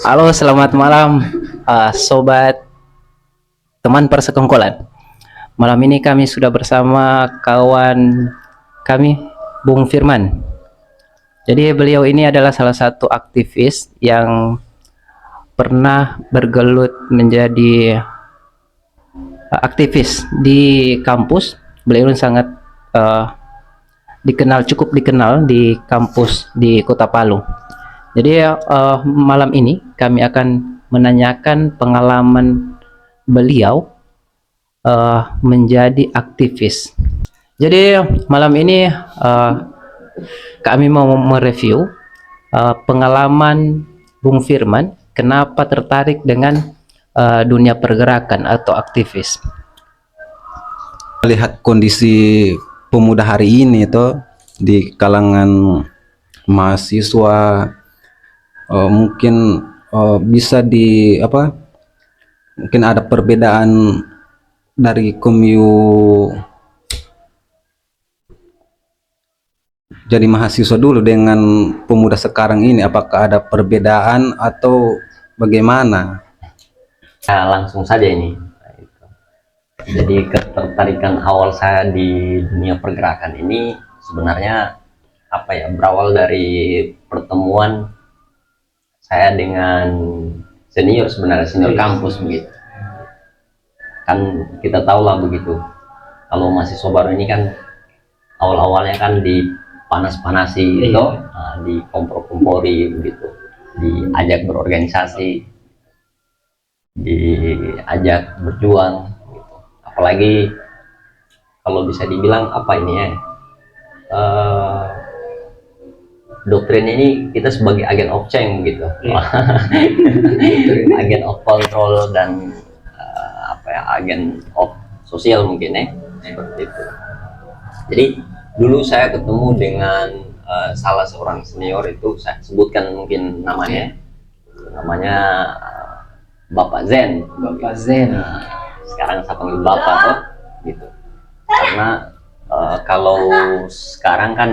Halo, selamat malam, sobat teman persekongkolan. Malam ini kami sudah bersama kawan kami, Bung Firman. Jadi beliau ini adalah salah satu aktivis yang pernah bergelut menjadi aktivis di kampus. Beliau sangat uh, cukup dikenal di kampus di Kota Palu. Jadi malam ini kami akan menanyakan pengalaman beliau menjadi aktivis. Jadi malam ini kami mau mereview pengalaman Bung Firman, kenapa tertarik dengan dunia pergerakan atau aktivis. Melihat kondisi pemuda hari ini itu di kalangan mahasiswa, mungkin bisa mungkin ada perbedaan dari jadi mahasiswa dulu dengan pemuda sekarang ini. Apakah ada perbedaan atau bagaimana? Nah, langsung saja ini. Jadi ketertarikan awal saya di dunia pergerakan ini sebenarnya berawal dari pertemuan saya dengan senior kampus begitu. Kan kita tahu lah begitu. Kalau mahasiswa baru ini kan awal-awalnya kan dipanas-panasi gitu, dikompor-kompori begitu, diajak berorganisasi, diajak berjuang. Apalagi kalau bisa dibilang doktrin ini kita sebagai agen of change gitu, agen of control dan agen of sosial mungkin ya, seperti itu. Jadi dulu saya ketemu dengan salah seorang senior, itu saya sebutkan mungkin namanya Bapak Zen. Sekarang saya panggil Bapak tuh gitu, karena kalau sekarang kan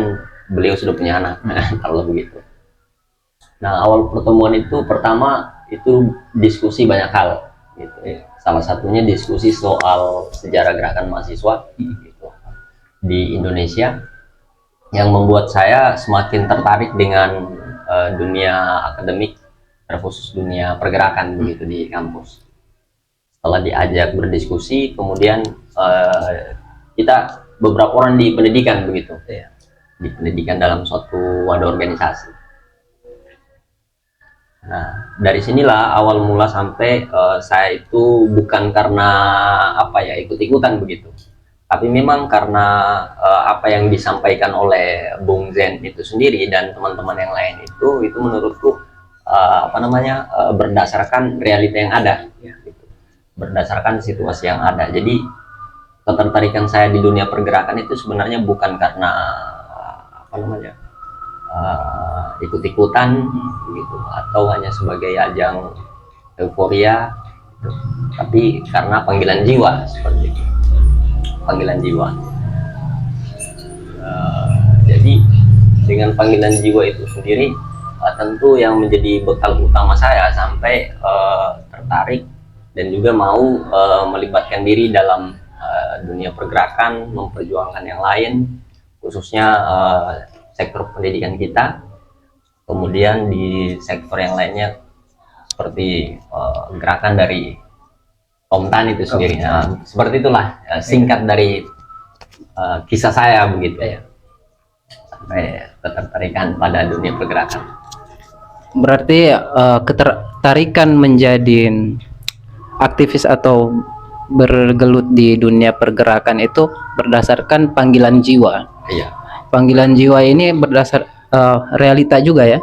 beliau sudah punya anak. Kalau begitu. Nah, awal pertemuan itu pertama itu diskusi banyak hal gitu. Salah satunya diskusi soal sejarah gerakan mahasiswa gitu di Indonesia, yang membuat saya semakin tertarik dengan dunia akademik, terkhusus dunia pergerakan begitu di kampus. Setelah diajak berdiskusi, kemudian kita beberapa orang di pendidikan begitu, di pendidikan dalam suatu wadah organisasi. Nah, dari sinilah awal mula sampai saya itu bukan karena ikut-ikutan begitu, tapi memang karena apa yang disampaikan oleh Bung Zen itu sendiri dan teman-teman yang lain itu menurutku berdasarkan realita yang ada. Berdasarkan situasi yang ada. Jadi ketertarikan saya di dunia pergerakan itu sebenarnya bukan karena ikut-ikutan gitu, atau hanya sebagai ajang euforia gitu, tapi karena panggilan jiwa, seperti itu. Panggilan jiwa. Jadi dengan panggilan jiwa itu sendiri tentu yang menjadi bekal utama saya sampai tertarik dan juga mau melibatkan diri dalam dunia pergerakan, memperjuangkan yang lain, khususnya sektor pendidikan kita, kemudian di sektor yang lainnya seperti gerakan dari Komtan itu sendiri. Nah, seperti itulah singkat dari kisah saya begitu ya, sampai ketertarikan pada dunia pergerakan. Berarti ketertarikan menjadi aktivis atau bergelut di dunia pergerakan itu berdasarkan panggilan jiwa. Iya. Panggilan jiwa ini berdasar realita juga ya,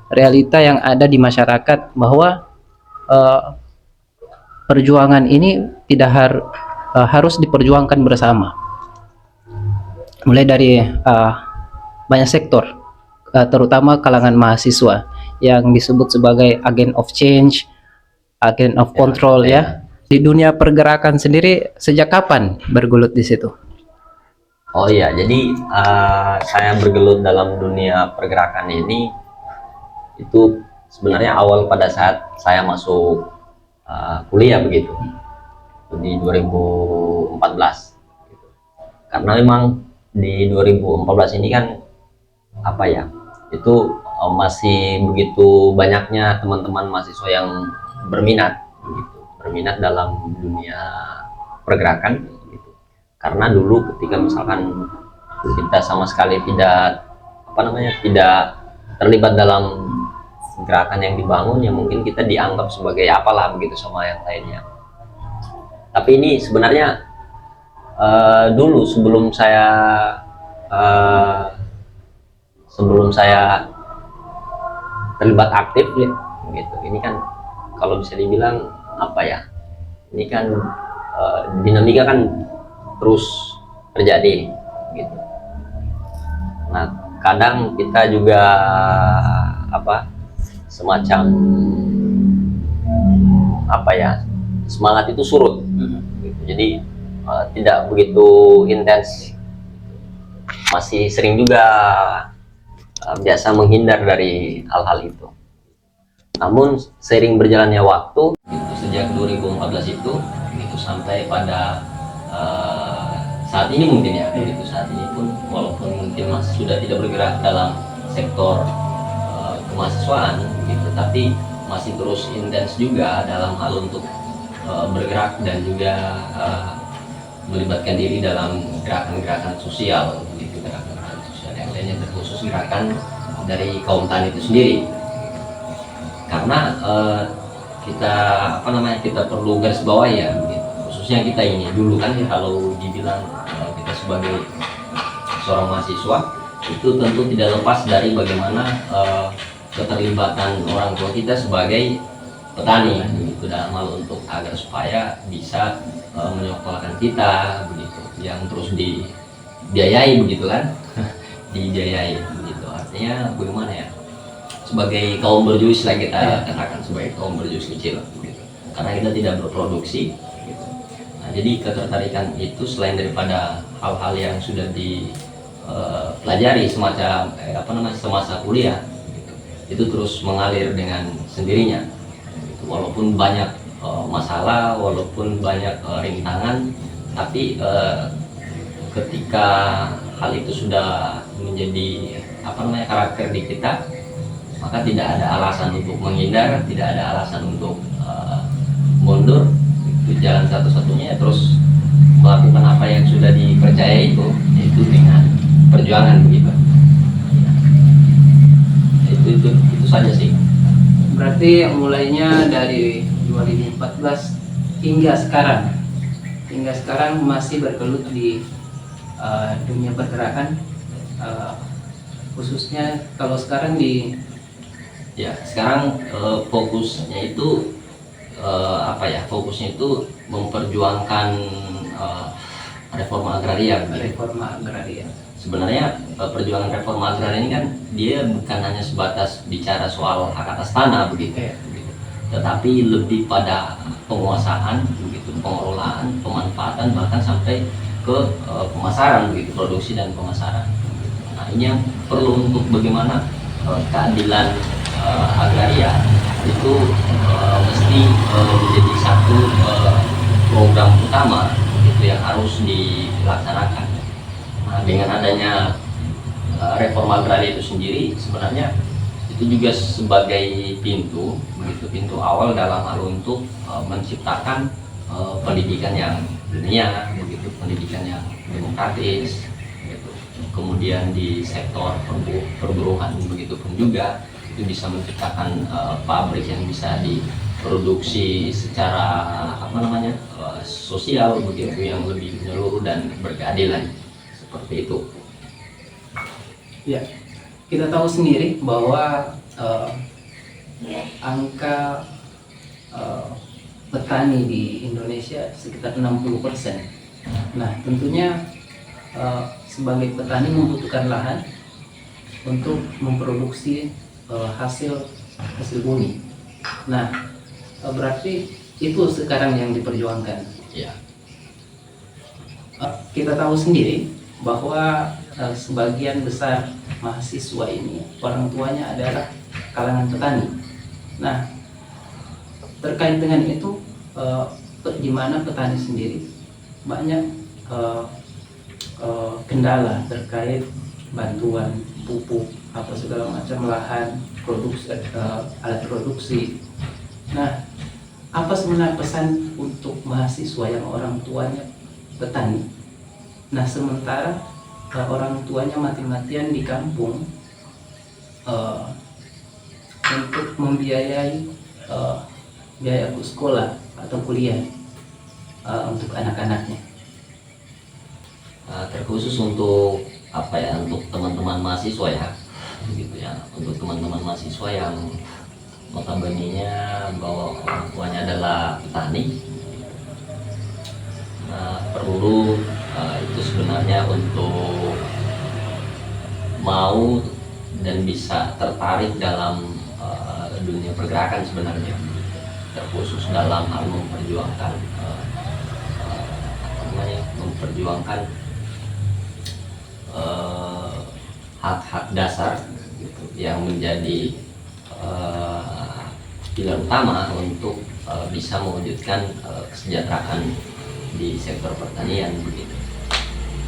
realita yang ada di masyarakat, bahwa perjuangan ini tidak harus diperjuangkan bersama. Mulai dari banyak sektor, terutama kalangan mahasiswa yang disebut sebagai agen of change, agen of control ya. Di dunia pergerakan sendiri sejak kapan bergelut di situ? Oh iya, jadi saya bergelut dalam dunia pergerakan ini itu sebenarnya awal pada saat saya masuk kuliah begitu di 2014 gitu. Karena memang di 2014 ini kan apa ya, itu masih begitu banyaknya teman-teman mahasiswa yang berminat gitu, berminat dalam dunia pergerakan gitu. Karena dulu ketika misalkan kita sama sekali tidak tidak terlibat dalam gerakan yang dibangun, ya mungkin kita dianggap sebagai apalah begitu sama yang lainnya. Tapi ini sebenarnya dulu sebelum saya terlibat aktif ya gitu, ini kan kalau bisa dibilang apa ya, ini kan dinamika kan terus terjadi gitu. Nah kadang kita juga semacam semangat itu surut gitu. Jadi tidak begitu intens, masih sering juga biasa menghindar dari hal-hal itu. Namun seiring berjalannya waktu gitu, sejak 2014 itu sampai pada saat ini mungkin ya gitu, saat ini pun walaupun mungkin masih sudah tidak bergerak dalam sektor kemahasiswaan gitu, tapi masih terus intens juga dalam hal untuk bergerak dan juga melibatkan diri dalam gerakan-gerakan sosial gitu, gerakan-gerakan sosial yang lainnya, terkhusus gerakan dari kaum tani itu sendiri. Karena kita perlu garis bawah ya gitu. Khususnya kita ini dulu kan kalau dibilang kita sebagai seorang mahasiswa itu tentu tidak lepas dari bagaimana keterlibatan orang tua kita sebagai petani gitu, dalam hal untuk agar supaya bisa menyekolahkan kita begitu, yang terus dibiayai begitu kan. Dibiayai begitu, artinya bagaimana ya, sebagai kaum berjuis lah kita katakan, sebagai kaum berjuis kecil gitu. Karena kita tidak berproduksi gitu. Nah jadi ketertarikan itu selain daripada hal-hal yang sudah dipelajari semacam semasa kuliah gitu, itu terus mengalir dengan sendirinya gitu. Walaupun banyak masalah, walaupun banyak rintangan, tapi ketika hal itu sudah menjadi karakter di kita, maka tidak ada alasan untuk menghindar, tidak ada alasan untuk mundur. Itu jalan satu-satunya ya terus melakukan apa yang sudah dipercaya itu, yaitu dengan perjuangan begitu. Itu saja sih. Berarti mulainya dari 2014 hingga sekarang masih bergelut di dunia pergerakan, khususnya kalau sekarang sekarang fokusnya itu fokusnya itu memperjuangkan reforma agraria. Sebenarnya perjuangan reforma agraria ini kan dia bukan hanya sebatas bicara soal hak atas tanah begitu, tetapi lebih pada penguasaan begitu, pengelolaan, pemanfaatan, bahkan sampai ke pemasaran begitu, produksi dan pemasaran. Nah ini yang perlu untuk bagaimana keadilan agraria itu mesti menjadi satu program utama gitu yang harus dilaksanakan. Nah, dengan adanya reforma agraria itu sendiri, sebenarnya itu juga sebagai pintu awal dalam hal untuk menciptakan pendidikan yang dunia begitu, pendidikan yang demokratis gitu. Kemudian di sektor perburuan begitu pun juga itu bisa menciptakan pabrik yang bisa diproduksi secara sosial begitu, yang lebih menyeluruh dan berkeadilan, seperti itu. Ya, kita tahu sendiri bahwa angka petani di Indonesia sekitar 60%. Nah, tentunya sebagai petani membutuhkan lahan untuk memproduksi hasil bumi. Nah, berarti itu sekarang yang diperjuangkan. Ya. Kita tahu sendiri bahwa sebagian besar mahasiswa ini orang tuanya adalah kalangan petani. Nah, terkait dengan itu, di mana petani sendiri banyak kendala terkait bantuan pupuk apa segala macam, lahan produksi, alat produksi. Nah, apa sebenarnya pesan untuk mahasiswa yang orang tuanya petani? Nah, sementara orang tuanya mati-matian di kampung untuk membiayai biaya sekolah atau kuliah untuk anak-anaknya. Terkhusus untuk apa ya, untuk teman-teman mahasiswa ya, gitu ya, untuk teman-teman mahasiswa yang notabene-nya bahwa orang tuanya adalah petani. Nah, perlu itu sebenarnya untuk mau dan bisa tertarik dalam dunia pergerakan sebenarnya, terkhusus dalam hal memperjuangkan memperjuangkan hak-hak dasar gitu, yang menjadi pilar utama untuk bisa mewujudkan kesejahteraan di sektor pertanian begitu.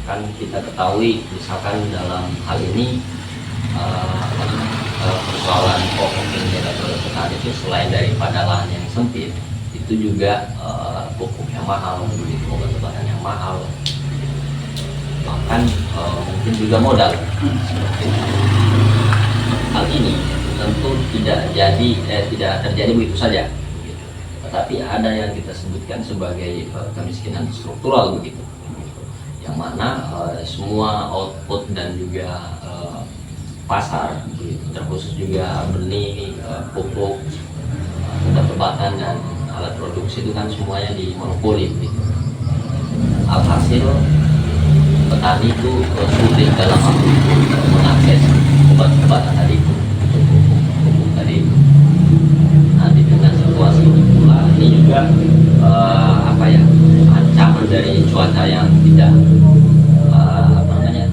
Kan kita ketahui misalkan dalam hal ini persoalan pokok yang dihadapi oleh petani itu selain daripada lahan yang sempit, itu juga pupuk yang mahal begitu, obat-obatan yang mahal, bahkan mungkin juga modal. Hal ini tentu tidak terjadi begitu saja, begitu. Tetapi ada yang kita sebutkan sebagai kemiskinan struktural begitu, yang mana semua output dan juga pasar begitu, terkhusus juga benih, pupuk, obat-obatan dan alat produksi itu kan semuanya dimonopoli begitu. Alhasil petani itu sulit dalam mengakses obat-obatan tadi itu, pupuk tadi itu. Nah, di tengah situasi ini pula, ini juga ancaman dari cuaca yang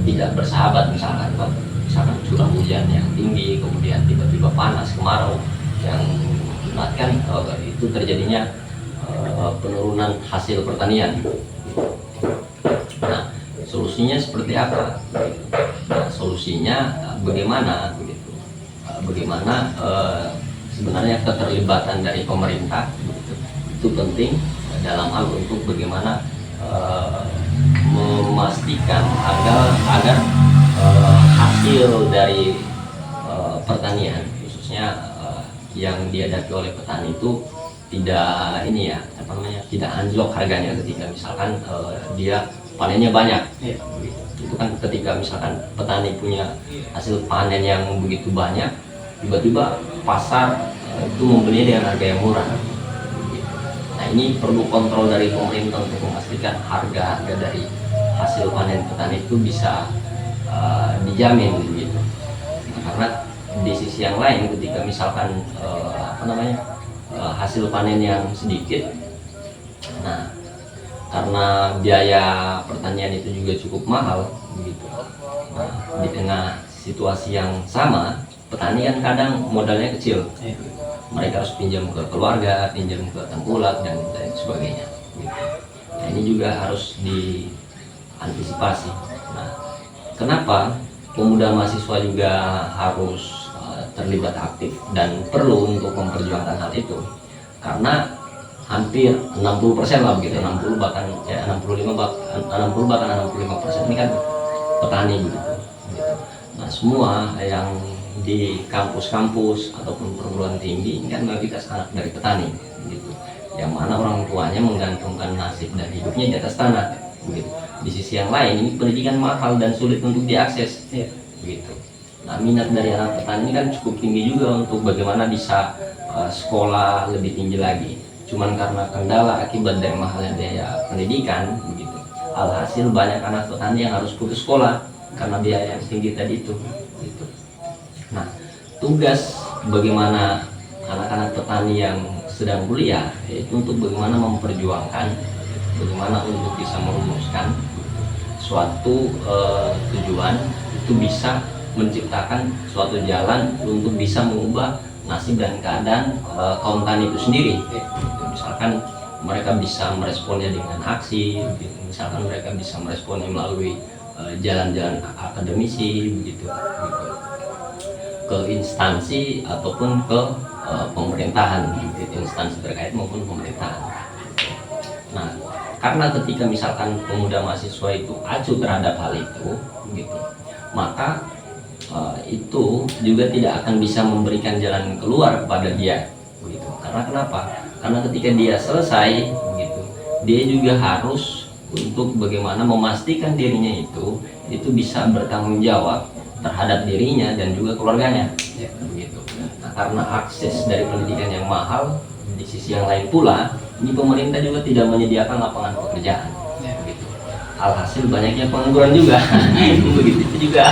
tidak bersahabat, misalkan curah hujan yang tinggi, kemudian tiba-tiba panas, kemarau, yang mengakibatkan itu terjadinya penurunan hasil pertanian. Nah, solusinya seperti apa? Nah, solusinya bagaimana? Begitu. Bagaimana sebenarnya keterlibatan dari pemerintah begitu, itu penting dalam hal untuk bagaimana memastikan agar hasil dari pertanian, khususnya yang dihadapi oleh petani itu tidak tidak anjlok harganya ketika misalkan dia panennya banyak. Itu kan ketika misalkan petani punya hasil panen yang begitu banyak, tiba-tiba pasar itu membeli dengan harga yang murah. Nah, ini perlu kontrol dari pemerintah untuk memastikan harga dari hasil panen petani itu bisa dijamin gitu. Nah, karena di sisi yang lain ketika misalkan hasil panen yang sedikit, nah karena biaya pertanian itu juga cukup mahal begitu. Nah, di tengah situasi yang sama, petani kan kadang modalnya kecil, mereka harus pinjam ke keluarga, pinjam ke tengkulak dan lain sebagainya gitu. Nah, ini juga harus diantisipasi. Nah, kenapa pemuda mahasiswa juga harus terlibat aktif dan perlu untuk memperjuangkan hal itu? Karena hampir 60% lah begitu, 60 bahkan 65% ini kan petani begitu. Nah, semua yang di kampus-kampus ataupun perguruan tinggi ini kan mayoritas anak dari petani begitu, yang mana orang tuanya menggantungkan nasib dan hidupnya di atas tanah begitu. Di sisi yang lain, ini pendidikan mahal dan sulit untuk diakses begitu. Nah, minat dari anak petani ini kan cukup tinggi juga untuk bagaimana bisa sekolah lebih tinggi lagi. Cuman karena kendala akibat dari mahalnya biaya pendidikan begitu, alhasil banyak anak petani yang harus putus sekolah karena biaya yang tinggi tadi itu gitu. Nah, tugas bagaimana anak-anak petani yang sedang kuliah yaitu untuk bagaimana memperjuangkan, bagaimana untuk bisa merumuskan suatu tujuan itu bisa menciptakan suatu jalan untuk bisa mengubah nasib dan keadaan kaum tani itu sendiri. Misalkan mereka bisa meresponnya dengan aksi, gitu. Misalkan mereka bisa meresponnya melalui jalan-jalan akademisi, begitu, ke instansi ataupun ke pemerintahan, gitu, instansi terkait maupun pemerintahan. Nah, karena ketika misalkan pemuda mahasiswa itu acuh terhadap hal itu, gitu, maka itu juga tidak akan bisa memberikan jalan keluar kepada dia, begitu. Karena kenapa? Karena ketika dia selesai, begitu, dia juga harus untuk bagaimana memastikan dirinya itu bisa bertanggung jawab terhadap dirinya dan juga keluarganya, begitu. Nah, karena akses dari pendidikan yang mahal, di sisi yang lain pula, ini pemerintah juga tidak menyediakan lapangan pekerjaan, begitu. Alhasil banyaknya pengangguran juga, begitu. Itu juga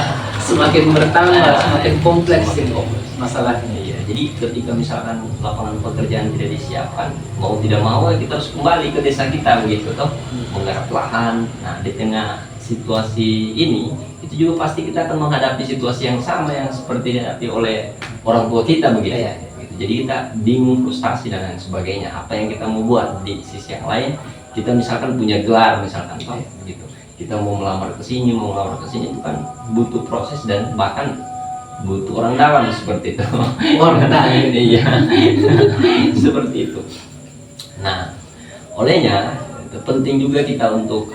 Semakin bertambah, semakin kompleks ini masalahnya. iya, jadi ketika misalkan lapangan pekerjaan tidak disiapkan, mau tidak mau kita harus kembali ke desa kita, begitu toh, menggarap lahan. Nah, di tengah situasi ini, itu juga pasti kita akan menghadapi situasi yang sama yang seperti dihadapi oleh orang tua kita, begitu. Gitu. Jadi kita bingung, frustasi dan lain sebagainya. Apa yang kita mau buat di sisi yang lain, kita misalkan punya gelar, misalkan toh, begitu. Kita mau melamar ke sini, itu kan butuh proses dan bahkan butuh orang dalam seperti itu. Orang dalam. Iya. Seperti itu. Nah, olehnya itu penting juga kita untuk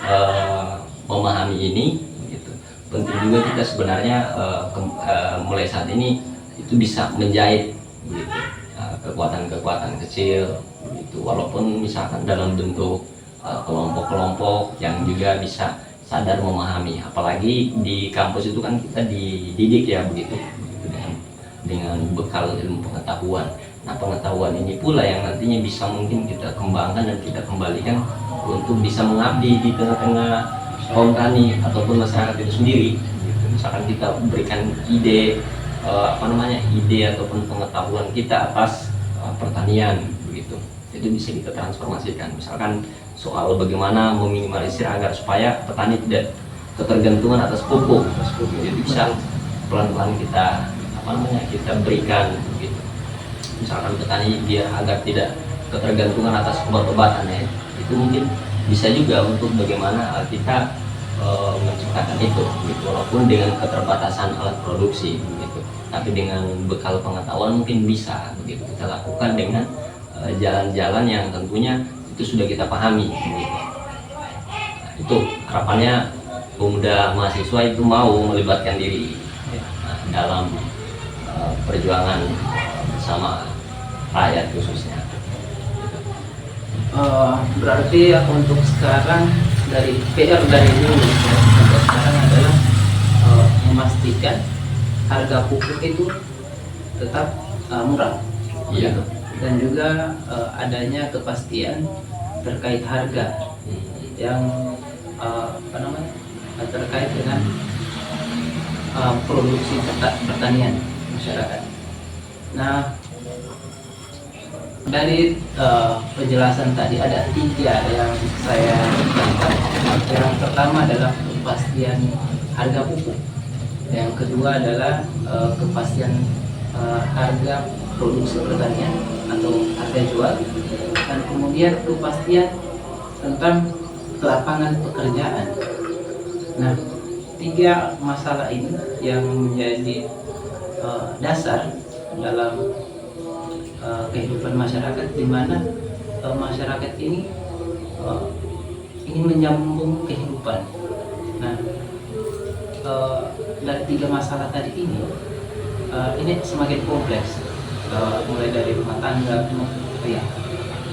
memahami ini, gitu. Penting juga kita sebenarnya mulai saat ini itu bisa menjahit, gitu, kekuatan-kekuatan kecil, gitu. Walaupun misalkan dalam bentuk kelompok-kelompok yang juga bisa sadar memahami, apalagi di kampus itu kan kita dididik ya, begitu, dengan bekal ilmu pengetahuan. Nah, pengetahuan ini pula yang nantinya bisa mungkin kita kembangkan dan kita kembalikan untuk bisa mengabdi di tengah-tengah kaum tani ataupun masyarakat itu sendiri, gitu. Misalkan kita berikan ide ide ataupun pengetahuan kita atas pertanian, begitu, itu bisa kita transformasikan. Misalkan soal bagaimana meminimalisir agar supaya petani tidak ketergantungan atas pupuk, jadi bisa pelan-pelan kita berikan, gitu. Misalkan petani biar agar tidak ketergantungan atas obat-obatan, ya, itu mungkin bisa juga untuk bagaimana kita menciptakan itu, gitu. Walaupun dengan keterbatasan alat produksi, gitu, tapi dengan bekal pengetahuan mungkin bisa, begitu, kita lakukan dengan jalan-jalan yang tentunya itu sudah kita pahami, gitu. Nah, itu harapannya pemuda mahasiswa itu mau melibatkan diri dalam perjuangan bersama rakyat khususnya. Berarti untuk sekarang dari PR dari dulu sampai sekarang adalah memastikan harga pupuk itu tetap murah, Iya. dan juga adanya kepastian terkait harga yang terkait dengan produksi pertanian masyarakat. Nah, dari penjelasan tadi ada 3 yang saya tangkap. Yang pertama adalah kepastian harga pupuk, yang kedua adalah kepastian harga produksi pertanian atau harga jual, dan kemudian kepastian tentang lapangan pekerjaan. Nah, 3 masalah ini yang menjadi dasar dalam kehidupan masyarakat, di mana masyarakat ini ingin menyambung kehidupan. Nah, dari 3 masalah tadi ini semakin kompleks, mulai dari rumah tangga,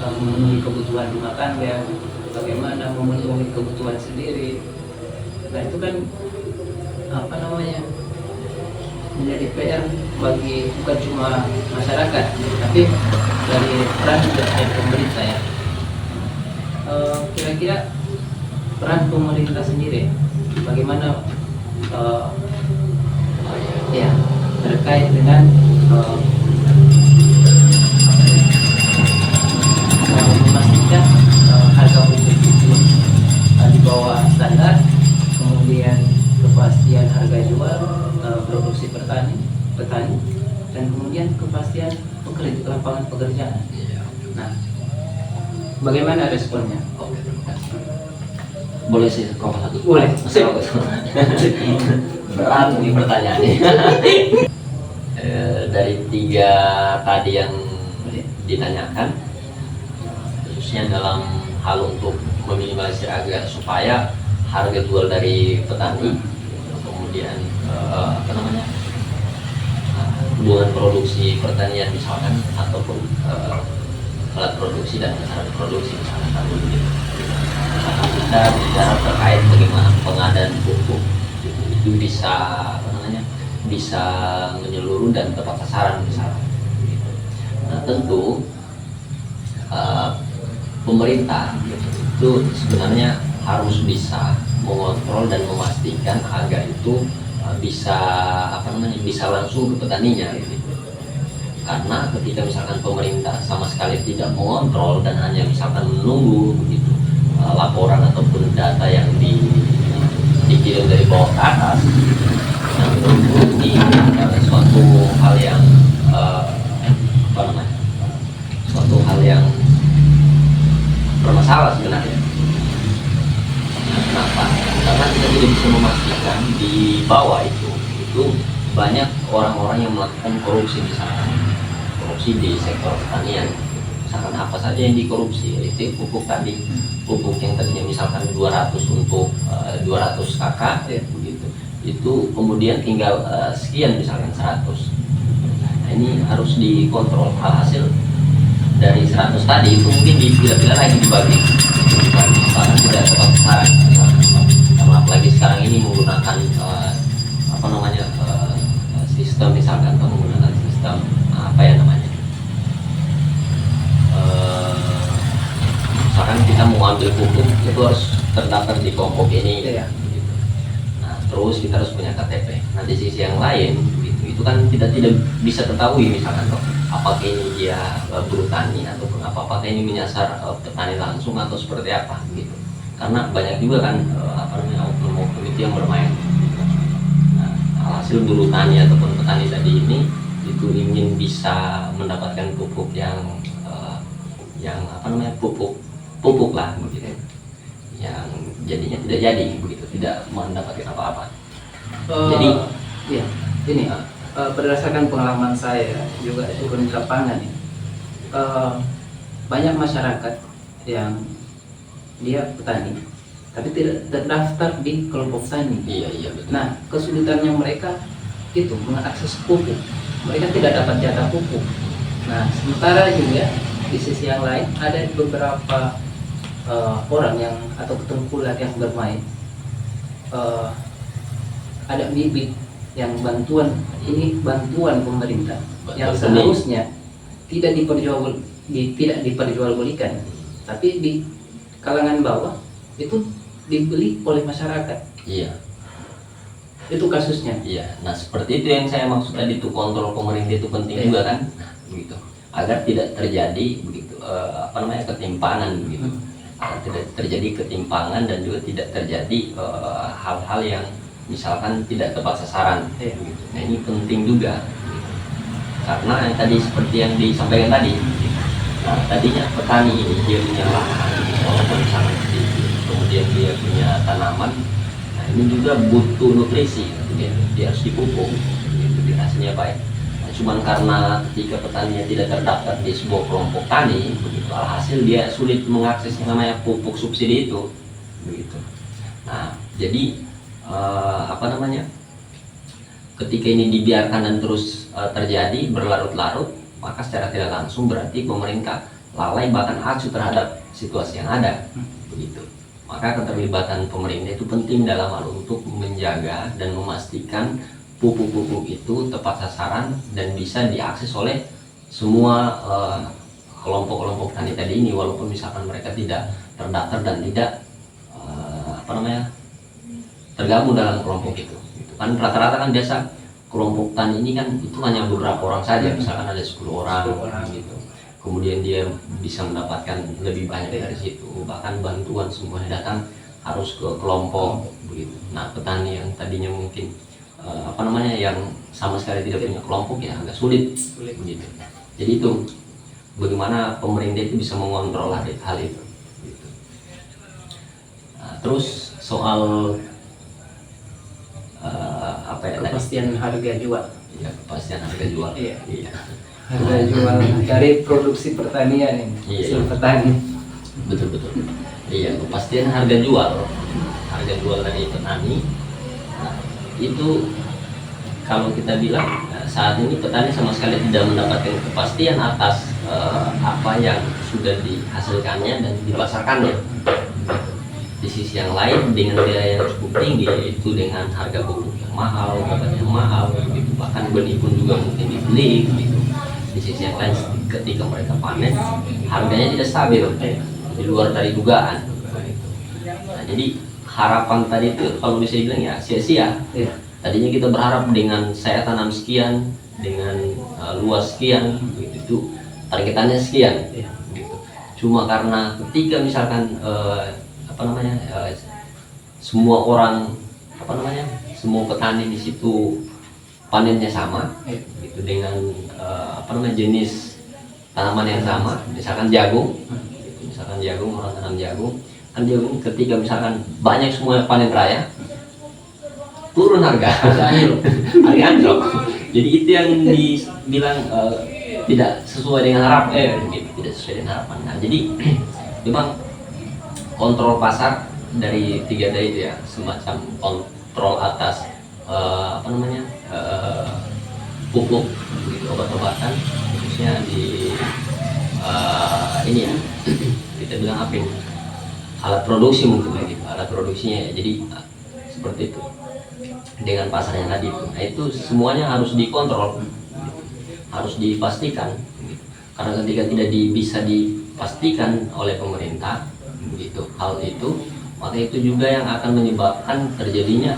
memenuhi kebutuhan rumah tangga, bagaimana memenuhi kebutuhan sendiri. Nah, itu kan menjadi PR bagi bukan cuma masyarakat, tapi dari peran dari pemerintah, ya. Kira-kira peran pemerintah sendiri bagaimana terkait dengan memastikan harga pupuk itu di bawah standar, kemudian kepastian harga jual produksi petani, dan kemudian kepastian pekerjaan. Iya. Nah, bagaimana responnya? Oke, terima kasih. Boleh sih Prof satu? Boleh. Berat nih pertanyaannya. Dari 3 tadi yang ditanyakan, khususnya dalam hal untuk meminimalisir agar supaya harga jual dari petani, kemudian hubungan produksi pertanian misalkan, ataupun alat produksi dan cara produksi misalkan tadi gitu. Kita bicara terkait bagaimana pengadaan pupuk itu bisa bisa menyeluruh dan tepat sasaran misalkan. Nah tentu pemerintah itu sebenarnya harus bisa mengontrol dan memastikan agar itu bisa bisa langsung ke petaninya gitu. Karena ketika misalkan pemerintah sama sekali tidak mengontrol dan hanya misalkan menunggu begitu laporan ataupun data yang dikirim dari bawah ke atas, nah tentu ini suatu hal yang suatu hal yang bermasalah sebenarnya. Kenapa? Karena kita tidak bisa memastikan di bawah itu banyak orang-orang yang melakukan korupsi, misalkan korupsi di sektor pertanian. Misalkan apa saja yang dikorupsi, itu pupuk tadi, pupuk yang tadinya misalkan 200 untuk 200 kakak begitu, itu kemudian tinggal sekian misalkan 100. Nah ini harus dikontrol. Alhasil dari 100 tadi itu mungkin dipilah-pilah lagi dibagi misalkan tidak tepat sasaran, karena apalagi sekarang ini menggunakan sistem misalkan, atau menggunakan sistem misalkan kita mau ambil pupuk itu harus terdaftar di kelompok ini gitu. Nah terus kita harus punya KTP. Nah di sisi yang lain itu kan tidak bisa ketahui misalkan apakah ini dia bertani ataupun apakah ini menyasar petani langsung atau seperti apa gitu. Karena banyak juga kan oknum-oknum itu yang bermain. Nah, hasil buru tani ataupun petani tadi ini itu ingin bisa mendapatkan pupuk yang pupuk lah begitu, yang jadinya tidak jadi begitu, tidak mendapatkan apa-apa. Jadi ya ini berdasarkan pengalaman saya juga turun di lapangan ya, banyak masyarakat yang dia petani tapi tidak terdaftar di kelompok tani. Iya betul. Nah kesulitannya mereka itu mengakses pupuk, mereka tidak dapat jatah pupuk. Nah sementara juga di sisi yang lain ada beberapa orang yang atau keterkumpulan yang bermain, ada bibit yang bantuan pemerintah yang seharusnya tidak diperjualbelikan, tapi di kalangan bawah itu dibeli oleh masyarakat. Iya. Itu kasusnya. Iya. Nah seperti itu yang saya maksud tadi, itu kontrol pemerintah itu penting juga kan, begitu, agar tidak terjadi begitu ketimpangan begitu. Tidak terjadi ketimpangan dan juga tidak terjadi hal-hal yang misalkan tidak tepat sasaran. Gitu. Nah ini penting juga, karena yang tadi seperti yang disampaikan tadi, nah tadinya petani ini dia punya lahan walaupun sangat sedikit, kemudian dia punya tanaman, nah ini juga butuh nutrisi, dia harus dipupuk, gitu, hasilnya baik. Cuman karena ketika petaninya tidak terdaftar di sebuah kelompok tani, begitu, alhasil dia sulit mengakses yang namanya pupuk subsidi itu, begitu. Nah, jadi ketika ini dibiarkan dan terus terjadi berlarut-larut, maka secara tidak langsung berarti pemerintah lalai bahkan acuh terhadap situasi yang ada, begitu. Maka keterlibatan pemerintah itu penting dalam hal untuk menjaga dan memastikan pupuk-pupuk itu tepat sasaran dan bisa diakses oleh semua kelompok-kelompok tani tadi ini, walaupun misalkan mereka tidak terdaftar dan tidak tergabung dalam kelompok itu. Kan rata-rata kan biasa kelompok tani ini kan itu hanya beberapa orang saja, misalkan ada 10 orang gitu. Kemudian dia bisa mendapatkan lebih banyak dari situ, bahkan bantuan semuanya datang harus ke kelompok begitu. Nah petani yang tadinya mungkin yang sama sekali tidak punya kelompok ya agak sulit begitu. Jadi itu bagaimana pemerintah itu bisa mengontrol hal itu. Gitu. Nah, terus soal apa ya tadi? Kepastian harga jual. Ya, kepastian harga jual. Iya. Iya. Harga jual dari produksi pertanian ini, Iya, hasil iya. petani. Betul. Iya, kepastian harga jual dari petani. Nah, itu kalau kita bilang saat ini petani sama sekali tidak mendapatkan kepastian atas apa yang sudah dihasilkannya dan dipasarkannya. Di sisi yang lain dengan biaya yang cukup tinggi, yaitu dengan harga pupuk yang mahal, obat yang mahal, gitu. Bahkan benih pun juga mungkin dibeli, gitu. Di sisi yang lain ketika mereka panen harganya tidak stabil, di luar dari dugaan. Nah, jadi harapan tadi itu kalau bisa bilang ya sia-sia. Iya. Tadinya kita berharap dengan saya tanam sekian, dengan luas sekian, gitu, itu targetannya sekian. Iya. Gitu. Cuma karena ketika misalkan semua orang semua petani di situ panennya sama, Iya. gitu, dengan jenis tanaman yang sama, misalkan jagung, gitu, orang tanam jagung, kan jagung ketika misalkan banyak semua panen raya, turun harga anjlok. Jadi itu yang dibilang tidak sesuai dengan harapan, gitu, tidak sesuai dengan harapan. Nah, jadi memang kontrol pasar dari 3D itu ya, semacam kontrol atas pupuk, gitu, obat-obatan, khususnya di ini ya, kita bilang apa ini, alat produksi mungkin gitu, alat produksinya ya. Jadi seperti itu dengan pasarnya tadi itu. Nah, itu semuanya harus dikontrol, gitu, harus dipastikan, gitu. Karena ketika tidak bisa dipastikan oleh pemerintah, begitu hal itu, maka itu juga yang akan menyebabkan terjadinya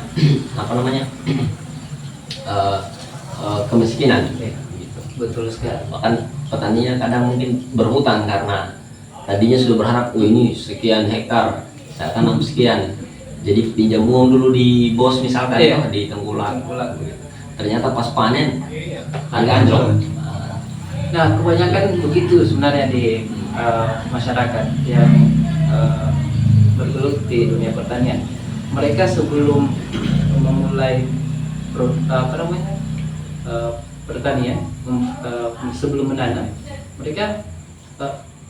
kemiskinan, gitu. Betul sekali. Bahkan petaninya kadang mungkin berhutang karena tadinya sudah berharap, oh ini sekian hektar saya tanam sekian, jadi pinjam uang dulu di bos misalkan, Iya. di Tengkulak, gitu. Ternyata pas panen harga anjlok. Nah, kebanyakan begitu sebenarnya di masyarakat yang bergelut di dunia pertanian. Mereka sebelum memulai pertanian, sebelum menanam, mereka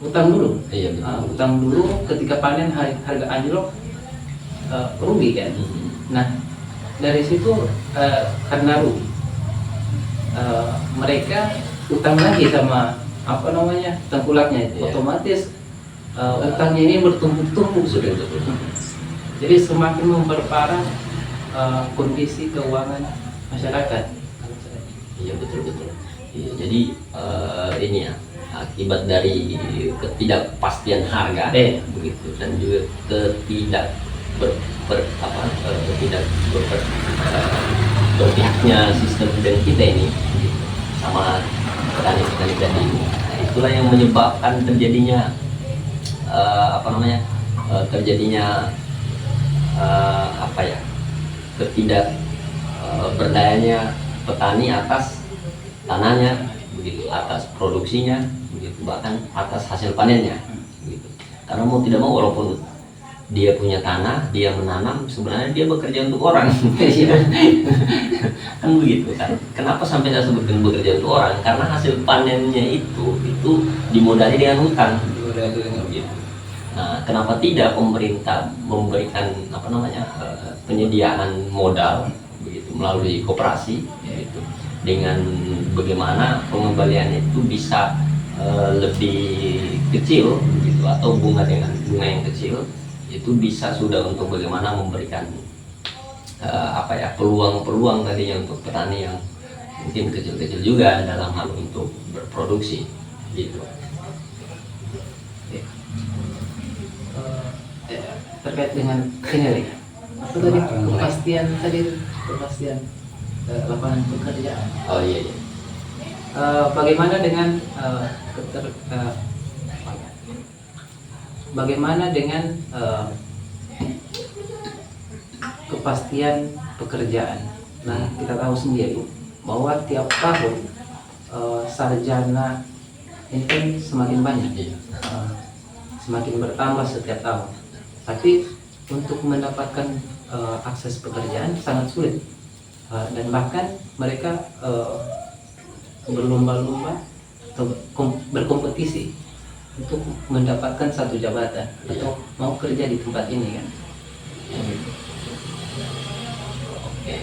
utang dulu. Iya, betul. Utang dulu, ketika panen harga anjlok, rugi kan. Nah, dari situ karena rugi, mereka utang lagi sama tengkulaknya, Iya. otomatis utangnya ini bertumpuk-tumpuk sudah. Jadi semakin memperparah kondisi keuangan masyarakat. Iya, betul. Iya, jadi ini ya, akibat dari ketidakpastian harga, begitu, dan juga berpihaknya sistem dan kita ini, gitu, sama petani-petani tadi. Nah, itulah yang menyebabkan terjadinya ketidak berdayanya petani atas tanahnya, begitu, atas produksinya, begitu, bahkan atas hasil panennya, begitu. Karena mau tidak mau, walaupun dia punya tanah, dia menanam, sebenarnya dia bekerja untuk orang. Kan begitu kan. Kenapa sampai saya sebutkan bekerja untuk orang? Karena hasil panennya itu dimodali dengan hutang. Gitu. Nah, kenapa tidak pemerintah memberikan penyediaan modal, begitu, melalui koperasi, gitu, dengan bagaimana pengembalian itu bisa lebih kecil, gitu, atau bunga yang kecil itu bisa sudah untuk bagaimana memberikan peluang tadinya untuk petani yang mungkin kecil-kecil juga dalam hal untuk berproduksi, gitu. Terkait dengan ini, apa tadi kepastian lapangan pekerjaan. Oh iya. Bagaimana dengan kepastian pekerjaan? Nah, kita tahu sendiri bahwa tiap tahun sarjana ini kan semakin banyak, semakin bertambah setiap tahun. Tapi untuk mendapatkan akses pekerjaan sangat sulit, dan bahkan mereka berlomba-lomba atau berkompetisi untuk mendapatkan satu jabatan atau mau kerja di tempat ini kan. Oke,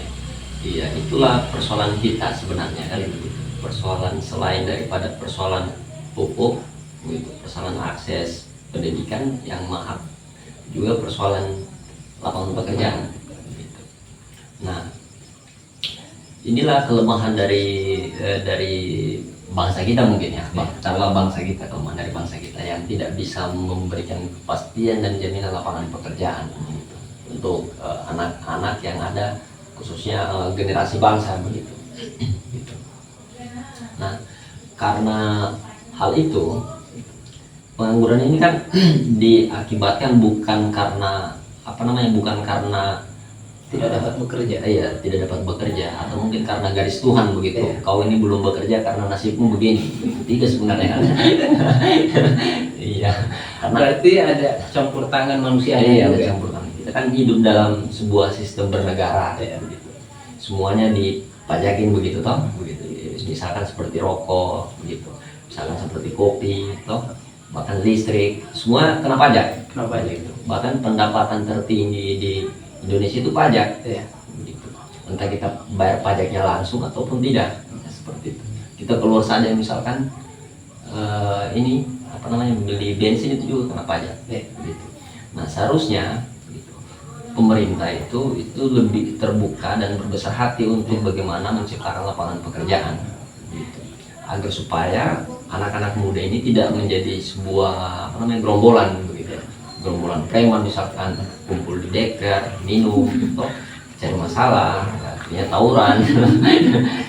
iya itulah persoalan kita sebenarnya kan begitu. Persoalan selain daripada persoalan pupuk, begitu, persoalan akses pendidikan yang mahal, juga persoalan lapangan pekerjaan. Begitu. Nah, inilah kelemahan dari bangsa kita mungkin ya, katakanlah bangsa kita, kelemahan dari bangsa kita yang tidak bisa memberikan kepastian dan jaminan lapangan pekerjaan begitu, untuk anak-anak yang ada, khususnya generasi bangsa begitu. Gitu. Nah, karena hal itu pengangguran ini kan diakibatkan bukan karena bukan karena Tidak dapat bekerja. iya, tidak dapat bekerja, atau mungkin karena garis Tuhan begitu. Kau ini belum bekerja karena nasibmu begini. Tidak sebenarnya kan. Iya, karena Berarti ada campur tangan manusia. ada juga. campur tangan. Kita kan hidup dalam sebuah sistem bernegara begitu. Semuanya dipajakin begitu toh, begitu. Misalkan seperti rokok begitu. Misalkan seperti kopi toh, bahkan listrik, semua kena pajak. Kena pajak. Gitu. Bahkan pendapatan tertinggi di Indonesia itu pajak, Iya. begitu. Entah kita bayar pajaknya langsung ataupun tidak, seperti itu. Kita keluar saja misalkan ini beli bensin itu juga kena pajak, begitu. Nah seharusnya, begitu, pemerintah itu lebih terbuka dan berbesar hati untuk bagaimana menciptakan lapangan pekerjaan, begitu. Agar supaya anak-anak muda ini tidak menjadi sebuah gerombolan begitu. Gerombolan preman misalkan kumpul di deker, minum, gitu, cari masalah, akhirnya tawuran,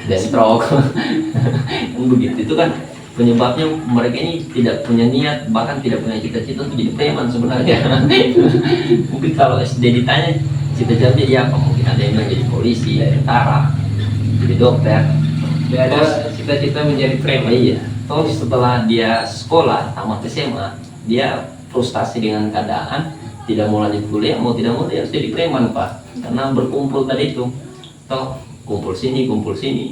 bentrok, kan begitu. Itu kan penyebabnya mereka ini tidak punya niat, bahkan tidak punya cita-cita untuk jadi preman sebenarnya. Mungkin kalau SD ditanya cita-cita dia apa, mungkin ada yang bilang jadi polisi, tentara, jadi dokter. Dia ada cita-cita menjadi preman. Iya. Terus setelah dia sekolah tamat SMA, dia frustasi dengan keadaan, tidak mau lanjut kuliah, mau tidak mau dia harus jadi preman pak, karena berkumpul tadi itu, toh kumpul sini,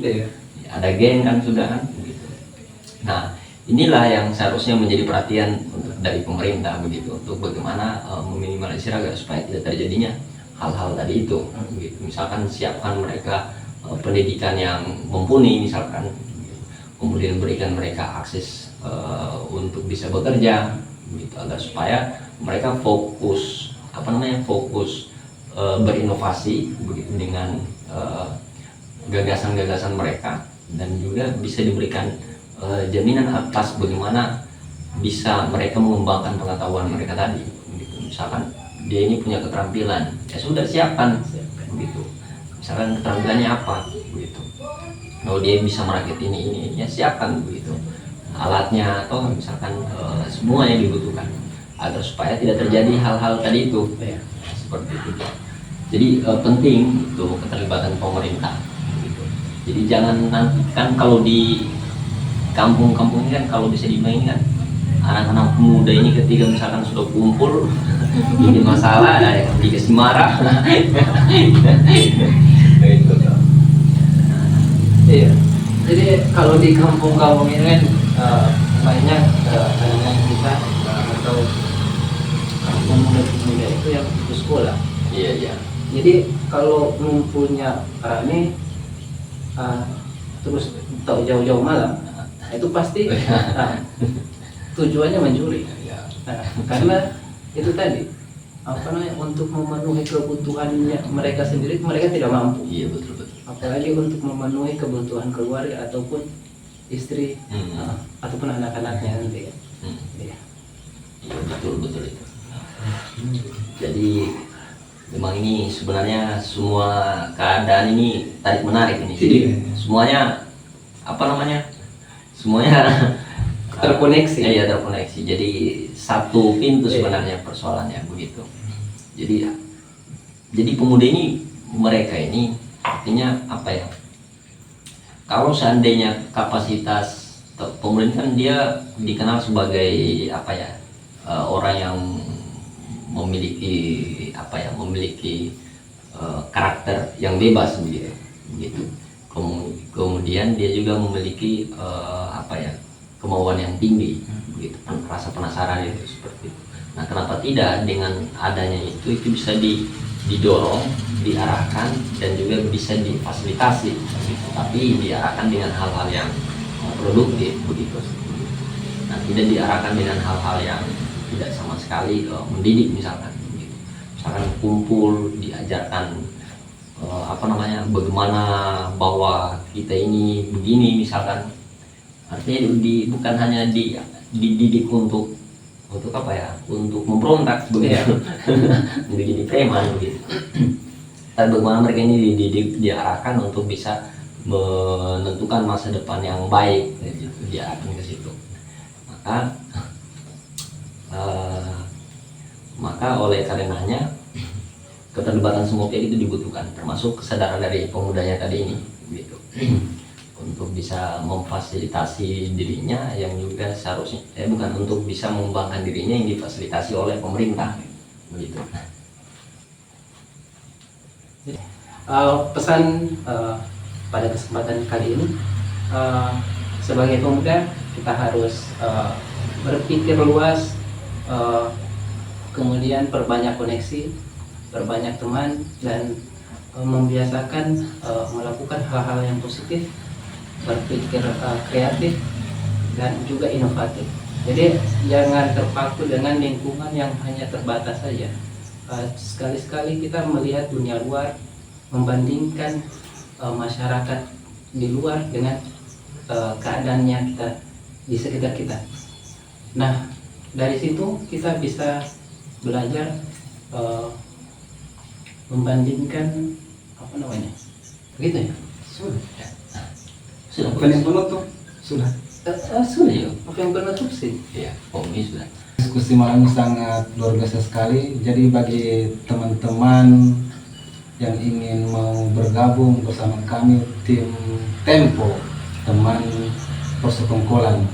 Iya. ada geng kan sudah kan, begitu. Nah inilah yang seharusnya menjadi perhatian dari pemerintah begitu, untuk bagaimana meminimalisir agar supaya tidak terjadinya hal-hal tadi itu, begitu. Misalkan siapkan mereka pendidikan yang mumpuni misalkan, kemudian berikan mereka akses untuk bisa bekerja begitu, agar supaya mereka fokus berinovasi begitu dengan gagasan-gagasan mereka, dan juga bisa diberikan jaminan atas bagaimana bisa mereka mengembangkan pengetahuan mereka tadi begitu. Misalkan dia ini punya keterampilan, ya sudah siapkan begitu. Misalkan keterampilannya apa begitu, kalau dia bisa merakit ini ya siapkan begitu alatnya, atau misalkan semua yang dibutuhkan, agar supaya tidak terjadi hal-hal tadi itu, seperti itu. Jadi penting itu keterlibatan pemerintah gitu. Jadi jangan nanti kan kalau di kampung-kampung ini kan, kalau bisa dimainkan anak-anak muda ini ketika misalkan sudah kumpul bikin masalah, ada yang dikasih marah. Gitu. Iya. Jadi kalau di kampung-kampung ini kan banyak anak kita atau yang muda-muda itu yang putus sekolah. Iya. Jadi kalau ngumpulnya rame terus tahu jauh-jauh malam, itu pasti tujuannya mencuri. Nah, karena itu tadi untuk memenuhi kebutuhannya mereka sendiri, mereka tidak mampu. Iya betul. Apalagi untuk memenuhi kebutuhan keluarga ataupun istri ataupun anak-anaknya nanti ya. Iya. Iya betul itu. Jadi memang ini sebenarnya semua keadaan ini tarik menarik ini. Jadi semuanya semuanya Terkoneksi. Iya terkoneksi. Jadi satu pintu sebenarnya persoalannya begitu. Jadi pemuda ini, mereka ini artinya apa ya? Kalau seandainya kapasitas Pemuda ini kan dia dikenal sebagai apa ya, orang yang memiliki apa ya, memiliki karakter yang bebas begitu, begitu. Kemudian dia juga memiliki apa ya, kemauan yang tinggi, begitu, rasa penasaran itu seperti itu. Nah, kenapa tidak dengan adanya itu bisa didorong, diarahkan, dan juga bisa difasilitasi, begitu. Tapi diarahkan dengan hal-hal yang produktif, begitu. Nah, tidak diarahkan dengan hal-hal yang tidak sama sekali mendidik, misalkan, begitu. Misalkan kumpul, diajarkan apa namanya, bagaimana bahwa kita ini begini, misalkan. Artinya bukan hanya dididik untuk apa ya, untuk memberontak begitu, untuk jadi preman begitu. Tapi bagaimana mereka ini dididik, diarahkan untuk bisa menentukan masa depan yang baik, gitu, diarahkan ke situ. Maka oleh karenanya keterlibatan semua pihak itu dibutuhkan, termasuk kesadaran dari pemudanya tadi ini, gitu. Untuk bisa memfasilitasi dirinya yang juga seharusnya bukan untuk bisa mengembangkan dirinya yang difasilitasi oleh pemerintah, begitu. Pesan pada kesempatan kali ini, sebagai pemuda kita harus berpikir luas, kemudian perbanyak koneksi, perbanyak teman, dan membiasakan melakukan hal-hal yang positif, berpikir kreatif, dan juga inovatif. Jadi jangan terpaku dengan lingkungan yang hanya terbatas saja. Sekali-sekali kita melihat dunia luar, membandingkan masyarakat di luar dengan keadaannya kita di sekitar kita. Nah, dari situ kita bisa belajar membandingkan apa namanya, begitu ya. Sudah Bukan yang penutup sudah. sudah ya. Apa yang penutup sih? Iya, ini sudah. Diskusi malam ini sangat luar biasa sekali. Jadi bagi teman-teman yang ingin mau bergabung bersama kami tim Tempo, teman persekongkolan